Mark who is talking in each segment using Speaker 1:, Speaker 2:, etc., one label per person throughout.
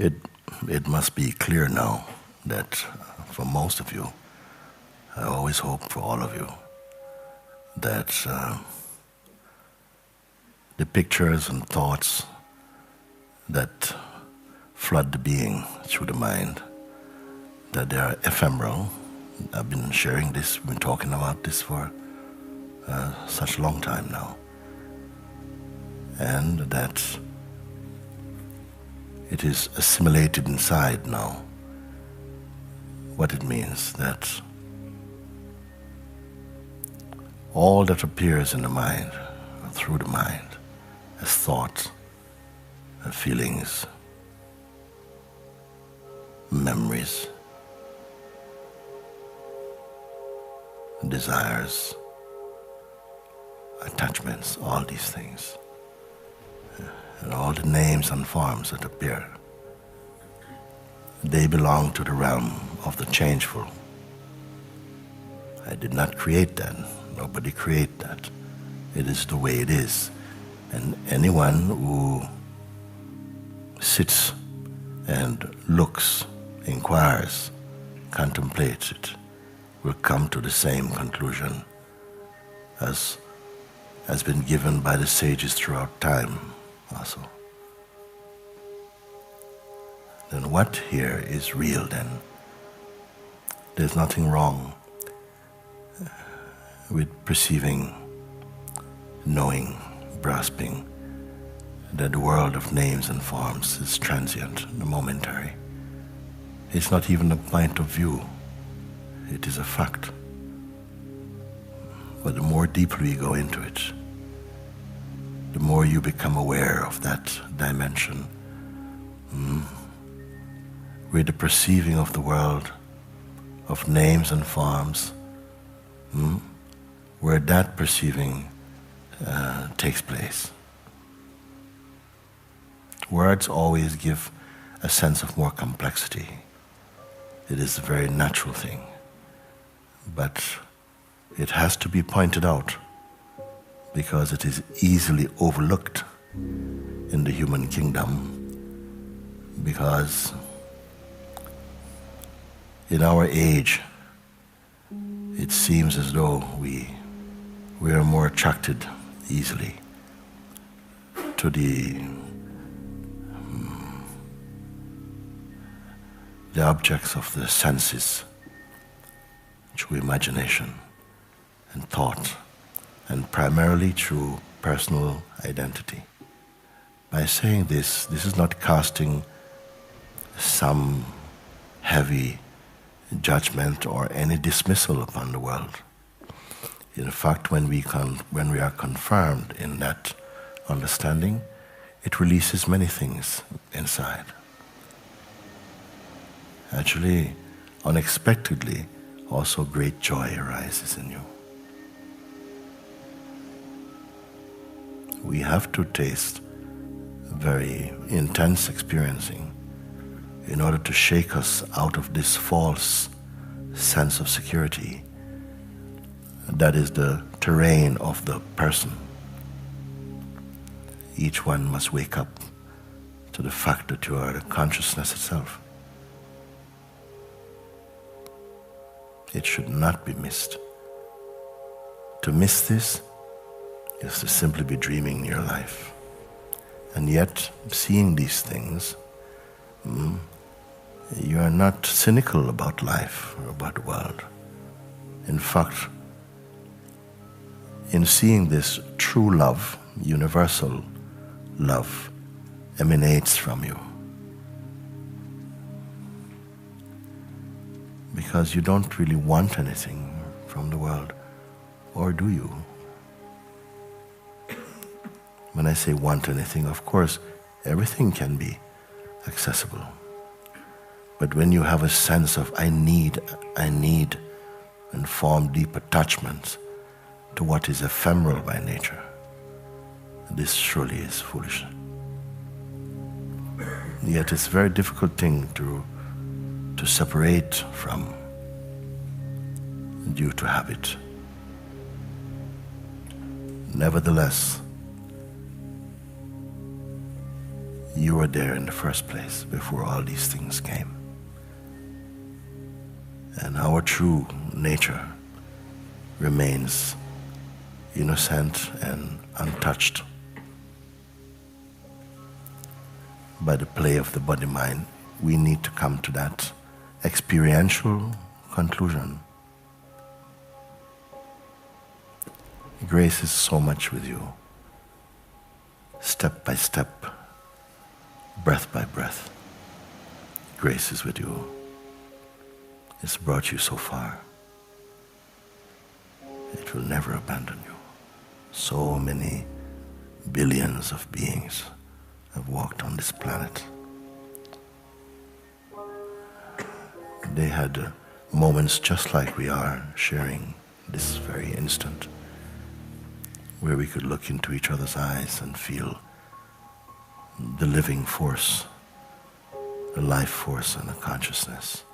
Speaker 1: It, it must be clear now that for most of you, I always hope for all of you, that the pictures and thoughts that flood the being through the mind, that they are ephemeral. I've been sharing this, been talking about this for such a long time now. And that it is assimilated inside now. What it means that all that appears in the mind, or through the mind, as thoughts, feelings, memories, desires, attachments, all these things, and all the names and forms that appear, they belong to the realm of the changeful. I did not create that. Nobody created that. It is the way it is. And anyone who sits and looks, inquires, contemplates it, will come to the same conclusion as has been given by the sages throughout time also. Then what here is real then? There's nothing wrong with perceiving, knowing, grasping that the world of names and forms is transient, momentary. It's not even a point of view, it is a fact. But the more deeply you go into it, the more you become aware of that dimension, where the perceiving of the world, of names and forms, where that perceiving takes place. Words always give a sense of more complexity. It is a very natural thing. But it has to be pointed out because it is easily overlooked in the human kingdom, because in our age it seems as though we are more attracted easily to the objects of the senses through imagination and thought, and primarily through personal identity. By saying this is not casting some heavy judgment or any dismissal upon the world. In fact, when we are confirmed in that understanding, it releases many things inside. Actually, unexpectedly, also great joy arises in you. We have to taste very intense experiencing in order to shake us out of this false sense of security that is the terrain of the person. Each one must wake up to the fact that you are the consciousness itself. It should not be missed. To miss this is to simply be dreaming your life. And yet, seeing these things, you are not cynical about life or about the world. In fact, in seeing this, true love, universal love, emanates from you. Because you don't really want anything from the world, or do you? When I say want anything, of course, everything can be accessible. But when you have a sense of I need, and form deep attachments to what is ephemeral by nature, this surely is foolish. Yet it's a very difficult thing to separate from due to habit. Nevertheless, you were there in the first place before all these things came. And our true nature remains innocent and untouched by the play of the body-mind. We need to come to that experiential conclusion. Grace is so much with you, step by step, breath by breath. Grace is with you. It's brought you so far. It will never abandon you. So many billions of beings have walked on this planet. They had moments just like we are sharing this very instant, where we could look into each other's eyes and feel the living force, the life force and the consciousness.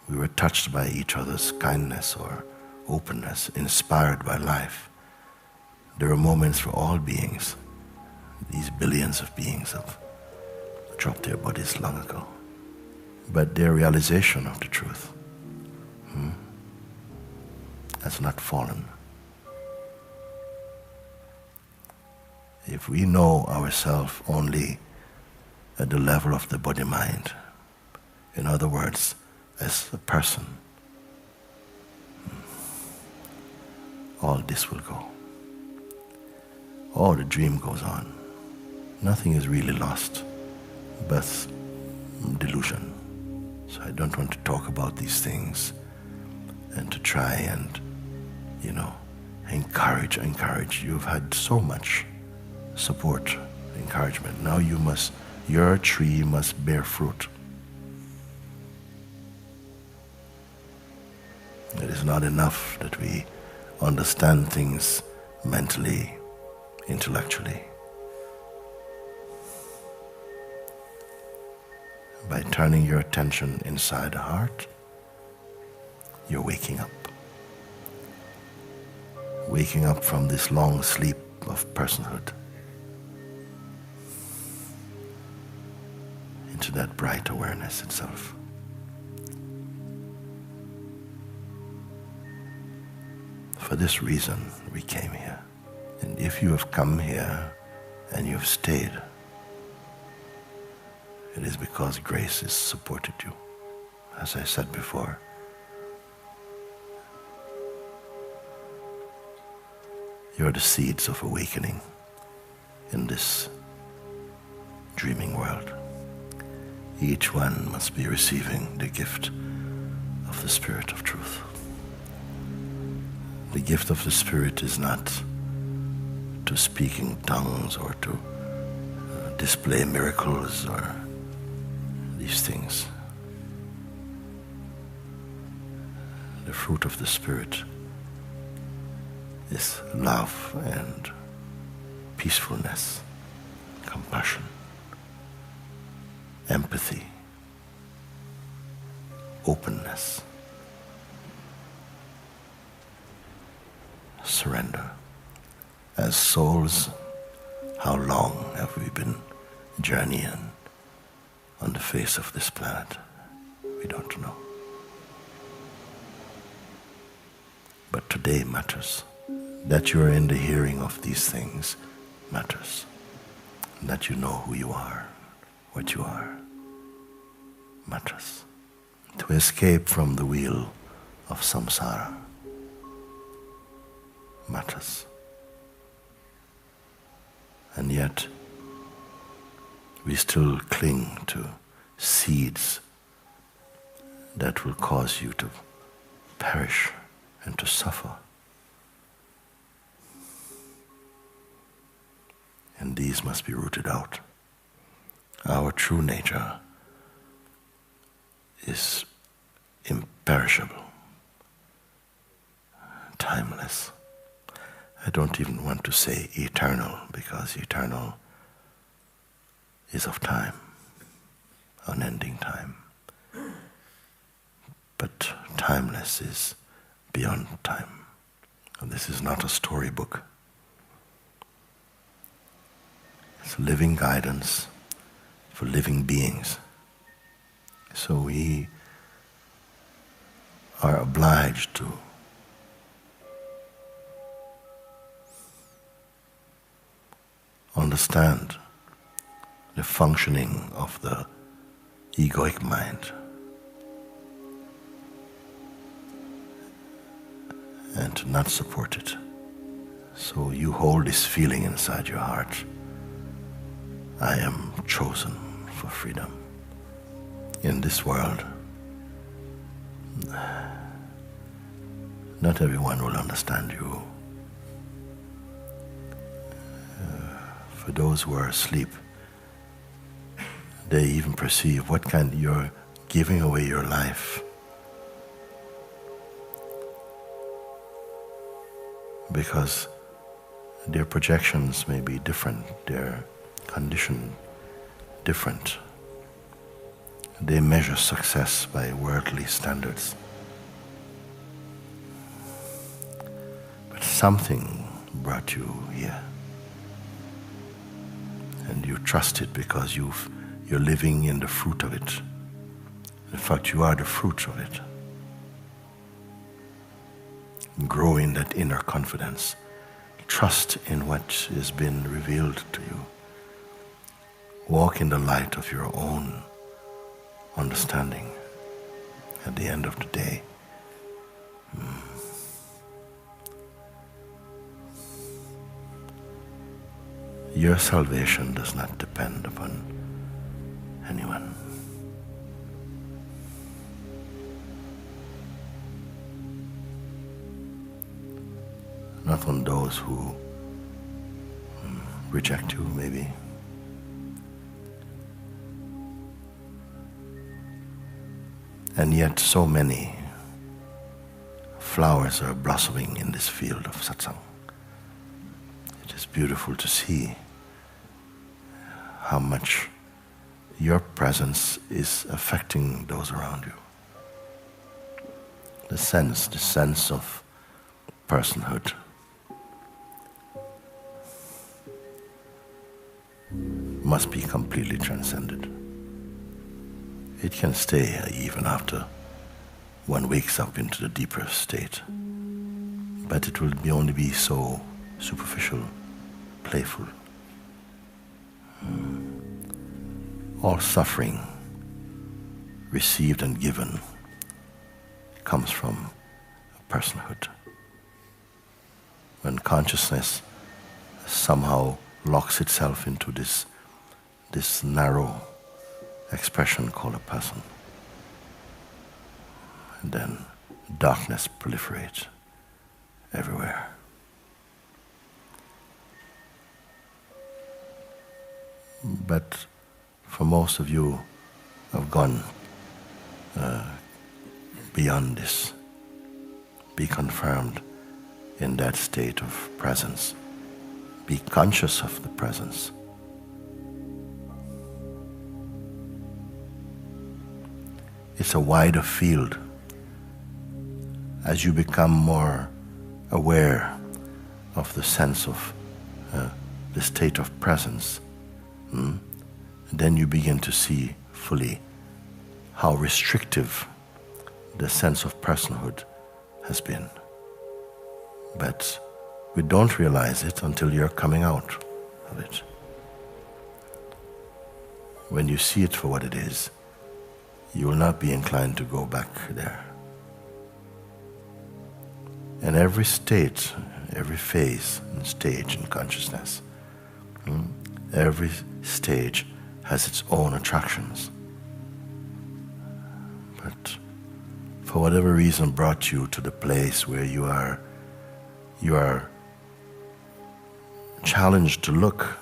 Speaker 1: We were touched by each other's kindness or openness, inspired by life. There are moments for all beings. These billions of beings have dropped their bodies long ago. But their realization of the truth has not fallen. If we know ourselves only at the level of the body-mind, in other words, as a person, all this will go. All the dream goes on. Nothing is really lost, but delusion. So I don't want to talk about these things and to try and, encourage. You've had so much support, encouragement. Now your tree must bear fruit. It is not enough that we understand things mentally, intellectually. By turning your attention inside the heart, you're waking up. Waking up from this long sleep of personhood into that bright awareness itself. For this reason, we came here. And if you have come here and you've stayed, it is because grace has supported you. As I said before, you're the seeds of awakening in this dreaming world. Each one must be receiving the gift of the Spirit of Truth. The gift of the Spirit is not to speak in tongues or to display miracles or these things. The fruit of the Spirit is love and peacefulness, compassion, empathy, openness, surrender. As souls, how long have we been journeying on the face of this planet? We don't know. But today matters. That you are in the hearing of these things matters. That you know who you are, what you are, matters. To escape from the wheel of samsara matters. And yet, we still cling to seeds that will cause you to perish and to suffer. And these must be rooted out. Our true nature is imperishable, timeless. I don't even want to say eternal, because eternal is of time, unending time. But timeless is beyond time. And this is not a storybook. It's living guidance for living beings. So we are obliged to understand the functioning of the egoic mind and to not support it. So you hold this feeling inside your heart: I am chosen for freedom. In this world, not everyone will understand you. For those who are asleep, they even perceive what kind you're giving away your life. Because their projections may be different, their condition different. They measure success by worldly standards. But something brought you here. And you trust it because you're living in the fruit of it. In fact, you are the fruit of it. Grow in that inner confidence. Trust in what has been revealed to you. Walk in the light of your own understanding. At the end of the day, your salvation does not depend upon anyone. Not on those who reject you, maybe. And yet so many flowers are blossoming in this field of satsang. It is beautiful to see how much your presence is affecting those around you. The sense of personhood must be completely transcended. It can stay even after one wakes up into the deeper state, but it will only be so superficial, playful. All suffering, received and given, comes from personhood. When consciousness somehow locks itself into this narrow expression called a person, and then darkness proliferates everywhere. But for most of you have gone beyond this. Be confirmed in that state of presence. Be conscious of the presence. It's a wider field. As you become more aware of the sense of the state of presence, then you begin to see fully how restrictive the sense of personhood has been. But we don't realize it until you're coming out of it. When you see it for what it is, you will not be inclined to go back there. And every state, every phase and stage in consciousness, every stage has its own attractions. But for whatever reason brought you to the place where you are challenged to look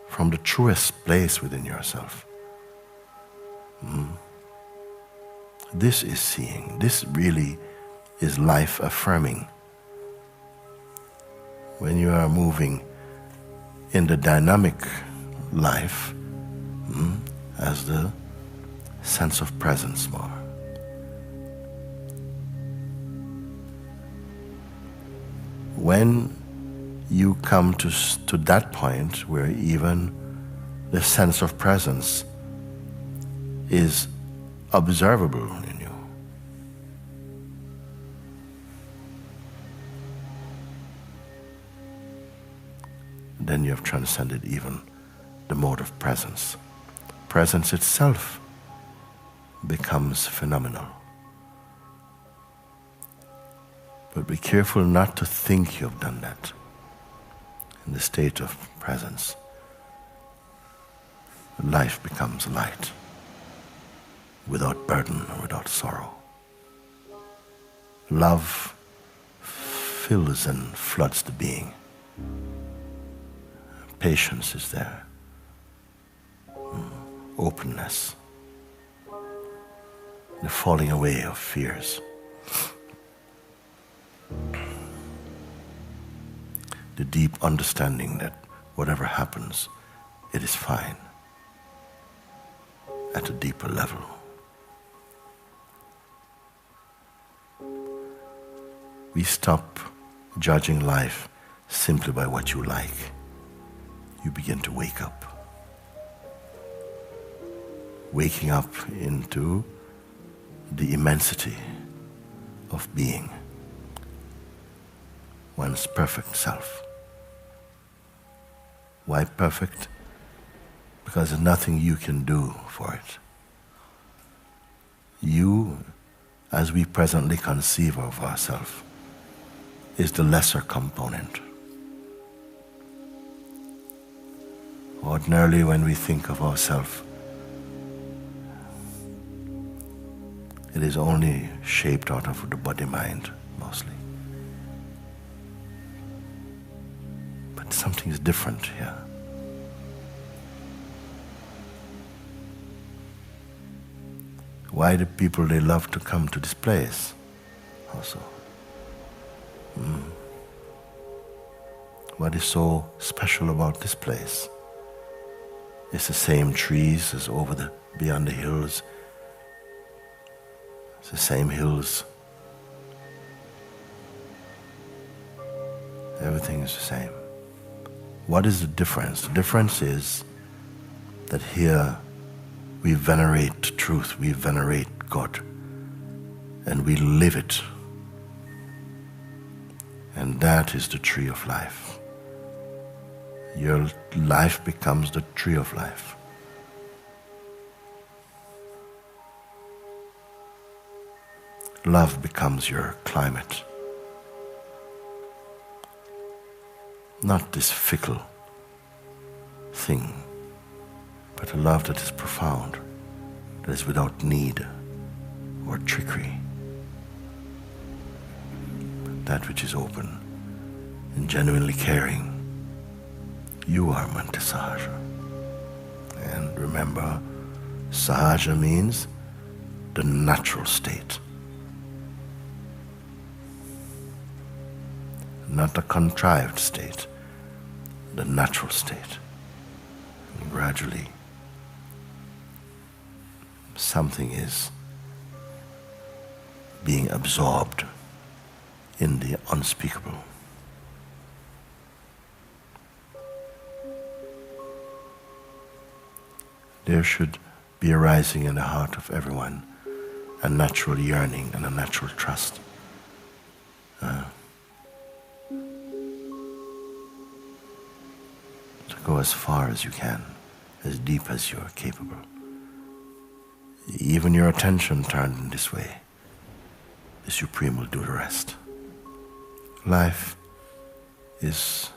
Speaker 1: from the truest place within yourself. This is seeing. This really is life affirming. When you are moving in the dynamic life as the sense of presence more. When you come to that point where even the sense of presence is observable in you. Then you have transcended even the mode of presence. Presence itself becomes phenomenal. But be careful not to think you have done that. In the state of presence, life becomes light, without burden or without sorrow. Love fills and floods the being. Patience is there. Openness. The falling away of fears. The deep understanding that whatever happens, it is fine at a deeper level. We stop judging life simply by what you like. You begin to wake up. Waking up into the immensity of being, one's perfect self. Why perfect? Because there's nothing you can do for it. You, as we presently conceive of ourselves, is the lesser component. Ordinarily, when we think of ourselves, it is only shaped out of the body-mind, mostly. But something is different here. Why do people, they love to come to this place also? What is so special about this place? It's the same trees as beyond the hills. It's the same hills. Everything is the same. What is the difference? The difference is that here we venerate truth, we venerate God, and we live it. And that is the tree of life. Your life becomes the tree of life. Love becomes your climate. Not this fickle thing, but a love that is profound, that is without need or trickery. But that which is open and genuinely caring. You are Mante Sahaja. And remember, Sahaja means the natural state. Not a contrived state, the natural state. And gradually, something is being absorbed in the unspeakable. There should be arising in the heart of everyone a natural yearning and a natural trust. To go as far as you can, as deep as you are capable. Even your attention turned in this way, the Supreme will do the rest. Life is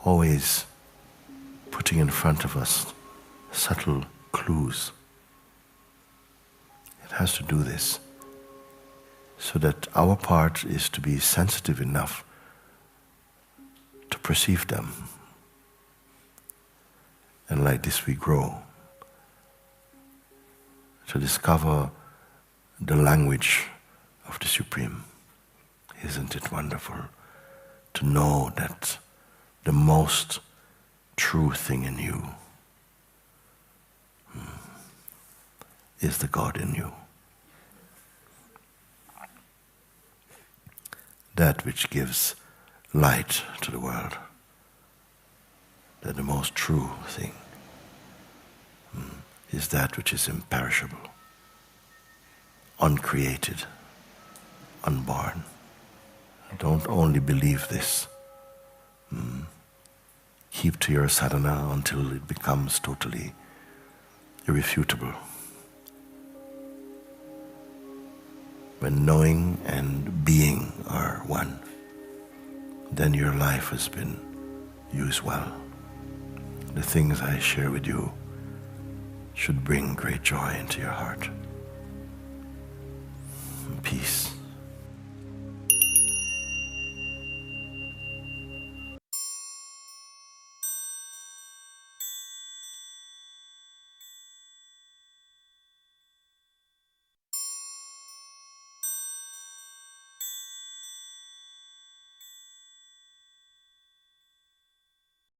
Speaker 1: always putting in front of us subtle clues. It has to do this so that our part is to be sensitive enough to perceive them. And like this we grow to discover the language of the Supreme. Isn't it wonderful to know that the most true thing in you is the God in you. That which gives light to the world. That the most true thing is that which is imperishable, uncreated, unborn. Don't only believe this. Keep to your sadhana until it becomes totally irrefutable. When knowing and being are one, then your life has been used well. The things I share with you should bring great joy into your heart. Peace.